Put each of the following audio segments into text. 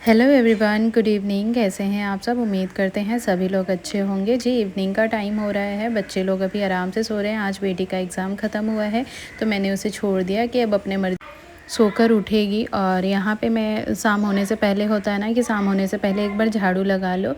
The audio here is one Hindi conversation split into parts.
Hello everyone, good evening. कैसे हैं आप सब? उम्मीद करते हैं सभी लोग अच्छे होंगे। जी, इवनिंग का टाइम हो रहा है, बच्चे लोग अभी आराम से सो रहे हैं। आज बेटी का एग्ज़ाम ख़त्म हुआ है तो मैंने उसे छोड़ दिया कि अब अपने मर्ज़ी सोकर उठेगी। और यहाँ पे मैं शाम होने से पहले होता है ना कि शाम होने से पहले एक बार झाड़ू लगा लो,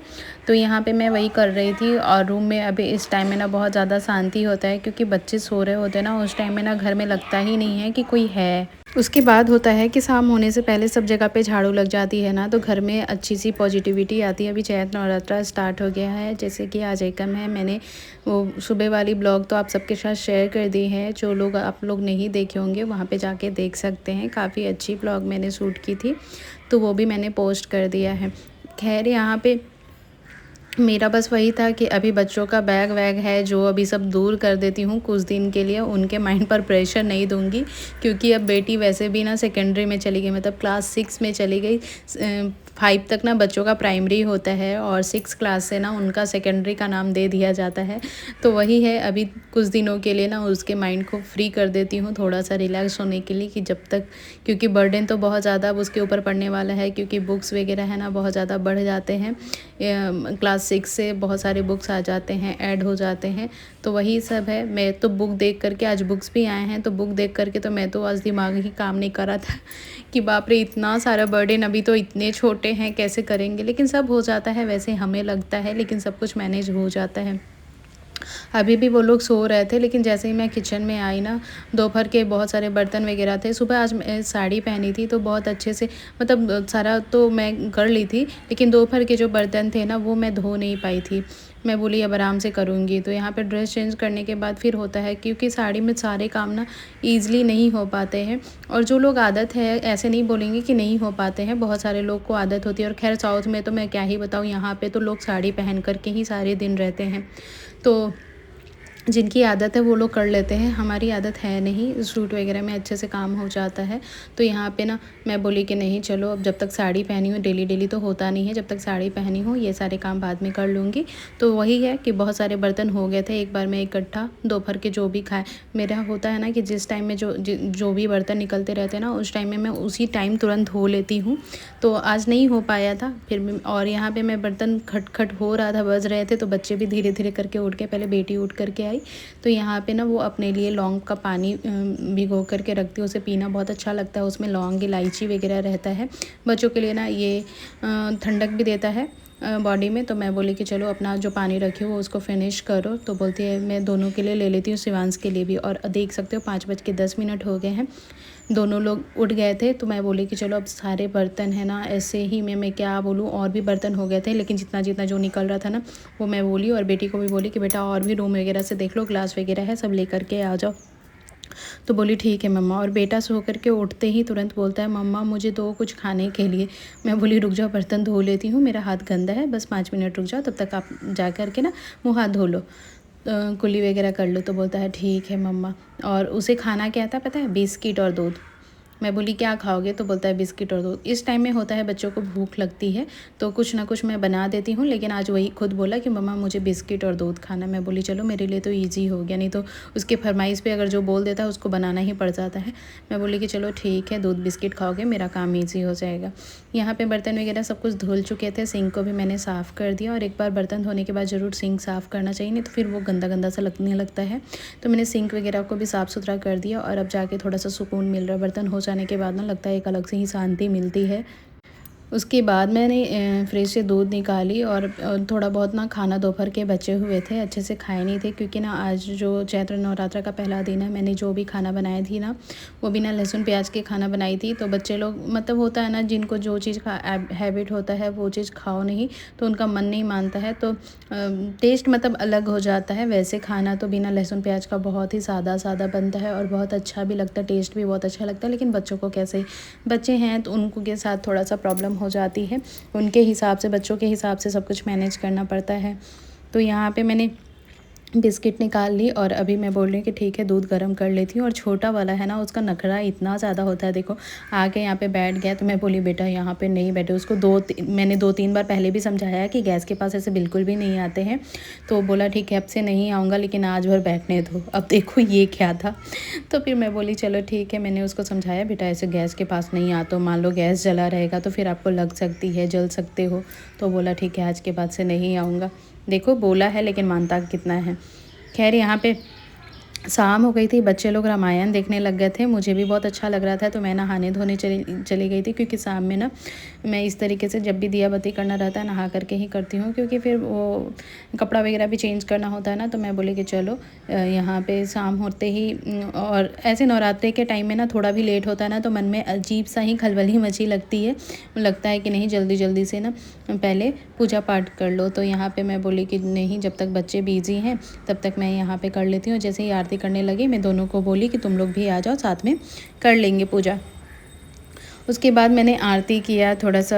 तो यहाँ पे मैं वही कर रही थी। और रूम में अभी इस टाइम में ना बहुत ज़्यादा शांति होता है, क्योंकि बच्चे सो रहे होते हैं ना, उस टाइम में ना घर में लगता ही नहीं है कि कोई है। उसके बाद होता है कि शाम होने से पहले सब जगह पे झाड़ू लग जाती है ना, तो घर में अच्छी सी पॉजिटिविटी आती है। अभी चैत नवरात्रा स्टार्ट हो गया है, जैसे कि आज एकम है। मैंने वो सुबह वाली ब्लॉग तो आप सबके साथ शेयर कर दी है। जो लोग आप लोग नहीं देखे होंगे वहाँ पे जाके देख सकते हैं। काफ़ी अच्छी ब्लॉग मैंने शूट की थी, तो वो भी मैंने पोस्ट कर दिया है। खैर, यहाँ पे मेरा बस वही था कि अभी बच्चों का बैग वैग है जो अभी सब दूर कर देती हूँ कुछ दिन के लिए। उनके माइंड पर प्रेशर नहीं दूँगी, क्योंकि अब बेटी वैसे भी ना सेकेंडरी में चली गई, मतलब क्लास 6 में चली गई। 5 तक ना बच्चों का प्राइमरी होता है और 6 क्लास से ना उनका सेकेंडरी का नाम दे दिया जाता है। तो वही है, अभी कुछ दिनों के लिए ना उसके माइंड को फ्री कर देती हूँ, थोड़ा सा रिलैक्स होने के लिए, कि जब तक, क्योंकि बर्डन तो बहुत ज़्यादा अब उसके ऊपर पड़ने वाला है, क्योंकि बुक्स वगैरह है ना बहुत ज़्यादा बढ़ जाते हैं। क्लास 6 से बहुत सारे बुक्स आ जाते हैं, ऐड हो जाते हैं। तो वही सब है। मैं तो बुक देख करके, आज बुक्स भी आए हैं तो बुक देख करके तो मैं तो आज दिमाग ही काम नहीं कर रहा था कि बाप रे इतना सारा बर्डन, अभी तो इतने छोटे हैं कैसे करेंगे। लेकिन सब हो जाता है, वैसे हमें लगता है, लेकिन सब कुछ मैनेज हो जाता है। अभी भी वो लोग सो रहे थे, लेकिन जैसे ही मैं किचन में आई ना, दोपहर के बहुत सारे बर्तन वगैरह थे। सुबह आज मैं साड़ी पहनी थी तो बहुत अच्छे से, मतलब सारा तो मैं कर ली थी, लेकिन दोपहर के जो बर्तन थे ना वो मैं धो नहीं पाई थी। मैं बोली अब आराम से करूँगी। तो यहाँ पे ड्रेस चेंज करने के बाद फिर होता है, क्योंकि साड़ी में सारे काम ना ईज़िली नहीं हो पाते हैं। और जो लोग आदत है, ऐसे नहीं बोलेंगे कि नहीं हो पाते हैं, बहुत सारे लोग को आदत होती है। और खैर साउथ में तो मैं क्या ही बताऊँ, यहाँ पे तो लोग साड़ी पहन कर के ही सारे दिन रहते हैं। तो जिनकी आदत है वो लोग कर लेते हैं, हमारी आदत है नहीं। सूट वगैरह में अच्छे से काम हो जाता है। तो यहाँ पे ना मैं बोली कि नहीं चलो, अब जब तक साड़ी पहनी हूँ, डेली डेली तो होता नहीं है, जब तक साड़ी पहनी हूँ ये सारे काम बाद में कर लूँगी। तो वही है कि बहुत सारे बर्तन हो गए थे एक बार में इकट्ठा। दोपहर के जो भी खाए, मेरा होता है ना कि जिस टाइम में जो भी बर्तन निकलते रहते हैं ना, उस टाइम में मैं उसी टाइम तुरंत धो लेती हूँ। तो आज नहीं हो पाया था फिर भी। और यहाँ पे मैं बर्तन खटखट हो रहा था, बज रहे थे, तो बच्चे भी धीरे धीरे करके उठ के, पहले बेटी उठ करके आई। तो यहाँ पे ना वो अपने लिए लौंग का पानी भिगो करके रखती है, उसे पीना बहुत अच्छा लगता है। उसमें लौंग, इलायची वगैरह रहता है। बच्चों के लिए ना ये ठंडक भी देता है बॉडी में। तो मैं बोली कि चलो अपना जो पानी रखी हो उसको फिनिश करो। तो बोलती है मैं दोनों के लिए ले लेती हूँ, शिवांश के लिए भी। और देख सकते हो 5:10 हो गए हैं, दोनों लोग उठ गए थे। तो मैं बोली कि चलो अब सारे बर्तन है ना, ऐसे ही मैं क्या बोलूँ, और भी बर्तन हो गए थे, लेकिन जितना जितना जो निकल रहा था ना वो मैं बोली। और बेटी को भी बोली कि बेटा और भी रूम वगैरह से देख लो, ग्लास वगैरह है, सब लेकर के आ जाओ। तो बोली ठीक है मम्मा। और बेटा सो करके उठते ही तुरंत बोलता है मम्मा मुझे दो कुछ खाने के लिए। मैं बोली रुक जाओ, बर्तन धो लेती हूँ, मेरा हाथ गंदा है, बस 5 मिनट रुक जाओ, तब तक आप जा कर के ना मुँह हाथ धो लो, कुल्ली वगैरह कर लो। तो बोलता है ठीक है मम्मा। और उसे खाना क्या था पता है? बिस्किट और दूध। मैं बोली क्या खाओगे? तो बोलता है बिस्किट और दूध। इस टाइम में होता है बच्चों को भूख लगती है, तो कुछ ना कुछ मैं बना देती हूँ। लेकिन आज वही खुद बोला कि मम्मा मुझे बिस्किट और दूध खाना। मैं बोली चलो मेरे लिए तो ईजी हो गया, नहीं तो उसके फरमाइश पे अगर जो बोल देता है उसको बनाना ही पड़ जाता है। मैं बोली कि चलो ठीक है, दूध बिस्किट खाओगे, मेरा काम ईजी हो जाएगा। यहाँ पे बर्तन वगैरह सब कुछ धुल चुके थे, सिंक को भी मैंने साफ़ कर दिया। और एक बार बर्तन धोने के बाद ज़रूर सिंक साफ़ करना चाहिए, नहीं तो फिर वो गंदा गंदा सा लगने लगता है। तो मैंने सिंक वगैरह को भी साफ़ सुथरा कर दिया। और अब जाके थोड़ा सा सुकून मिल रहा है। बर्तन हो जाने के बाद ना लगता है एक अलग से ही शांति मिलती है। उसके बाद मैंने फ्रिज से दूध निकाली। और थोड़ा बहुत ना खाना दोपहर के बचे हुए थे, अच्छे से खाए नहीं थे, क्योंकि ना आज जो चैत्र नवरात्र का पहला दिन है, मैंने जो भी खाना बनाई थी ना वो बिना लहसुन प्याज के खाना बनाई थी। तो बच्चे लोग, मतलब होता है ना जिनको जो चीज़ का हैबिट होता है वो चीज़ खाओ नहीं तो उनका मन नहीं मानता है। तो टेस्ट मतलब अलग हो जाता है। वैसे खाना तो बिना लहसुन प्याज का बहुत ही सादा सादा बनता है और बहुत अच्छा भी लगता है, टेस्ट भी बहुत अच्छा लगता है। लेकिन बच्चों को कैसे, बच्चे हैं तो उनको के साथ थोड़ा सा प्रॉब्लम हो जाती है, उनके हिसाब से, बच्चों के हिसाब से सब कुछ मैनेज करना पड़ता है। तो यहाँ पे मैंने बिस्किट निकाल ली और अभी मैं बोल रही हूँ कि ठीक है दूध गर्म कर लेती हूँ। और छोटा वाला है ना, उसका नखरा इतना ज़्यादा होता है, देखो आके यहाँ पे बैठ गया। तो मैं बोली बेटा यहाँ पे नहीं बैठे, उसको मैंने 2-3 बार पहले भी समझाया कि गैस के पास ऐसे बिल्कुल भी नहीं आते हैं। तो बोला ठीक है अब से नहीं आऊँगा, लेकिन आज भर बैठने दो। अब देखो ये क्या था। तो फिर मैं बोली चलो ठीक है, मैंने उसको समझाया बेटा ऐसे गैस के पास नहीं आता, मान लो गैस जला रहेगा तो फिर आपको लग सकती है, जल सकते हो। तो बोला ठीक है आज के बाद से नहीं आऊँगा। देखो बोला है लेकिन मानता कितना है। खैर यहाँ पे शाम हो गई थी, बच्चे लोग रामायण देखने लग गए थे। मुझे भी बहुत अच्छा लग रहा था, तो मैं नहाने धोने चली गई थी, क्योंकि शाम में ना मैं इस तरीके से जब भी दिया बत्ती करना रहता है नहा करके ही करती हूँ, क्योंकि फिर वो कपड़ा वगैरह भी चेंज करना होता है ना। तो मैं बोली कि चलो यहाँ पे शाम होते ही और ऐसे नवरात्रे के टाइम में ना थोड़ा भी लेट होता है ना, तो मन में अजीब सा ही खलबली मची लगती है। लगता है कि नहीं जल्दी जल्दी से ना पहले पूजा पाठ कर लो। तो यहाँ पे मैं बोली कि नहीं, जब तक बच्चे बिजी हैं तब तक मैं यहाँ पे कर लेती हूँ। जैसे ही आरती करने लगी, मैं दोनों को बोली कि तुम लोग भी आ जाओ, साथ में कर लेंगे पूजा। उसके बाद मैंने आरती किया, थोड़ा सा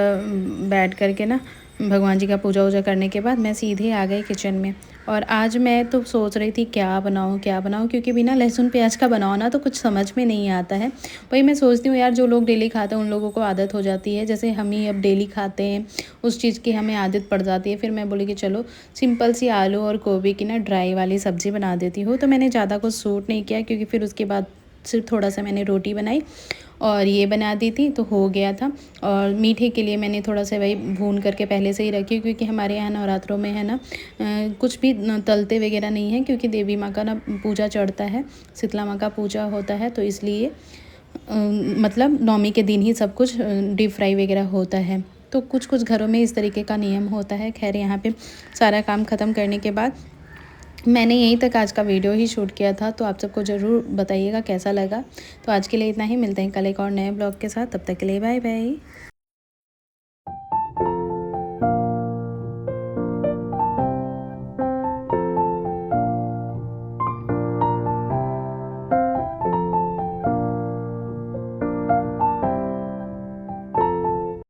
बैठ करके ना भगवान जी का पूजा वूजा करने के बाद मैं सीधे आ गई किचन में। और आज मैं तो सोच रही थी क्या बनाऊँ क्या बनाऊँ, क्योंकि बिना लहसुन प्याज का बनाओ ना तो कुछ समझ में नहीं आता है। वही मैं सोचती हूँ यार, जो लोग डेली खाते हैं उन लोगों को आदत हो जाती है, जैसे हम ही अब डेली खाते हैं उस चीज़ की हमें आदत पड़ जाती है। फिर मैं बोली कि चलो सिंपल सी आलू और गोभी की ना ड्राई वाली सब्ज़ी बना देती हूँ। तो मैंने ज़्यादा कुछ सूट नहीं किया, क्योंकि फिर उसके बाद सिर्फ थोड़ा सा मैंने रोटी बनाई और ये बना दी थी तो हो गया था। और मीठे के लिए मैंने थोड़ा सा वही भून करके पहले से ही रखी, क्योंकि हमारे यहाँ नवरात्रों में है ना कुछ भी तलते वगैरह नहीं है, क्योंकि देवी माँ का ना पूजा चढ़ता है, शीतला माँ का पूजा होता है। तो इसलिए मतलब नवमी के दिन ही सब कुछ डीप फ्राई वगैरह होता है। तो कुछ कुछ घरों में इस तरीके का नियम होता है। खैर यहाँ पे सारा काम ख़त्म करने के बाद मैंने यहीं तक आज का वीडियो ही शूट किया था, तो आप सबको ज़रूर बताइएगा कैसा लगा। तो आज के लिए इतना ही, मिलते हैं कल एक और नए ब्लॉग के साथ, तब तक के लिए बाय बाय।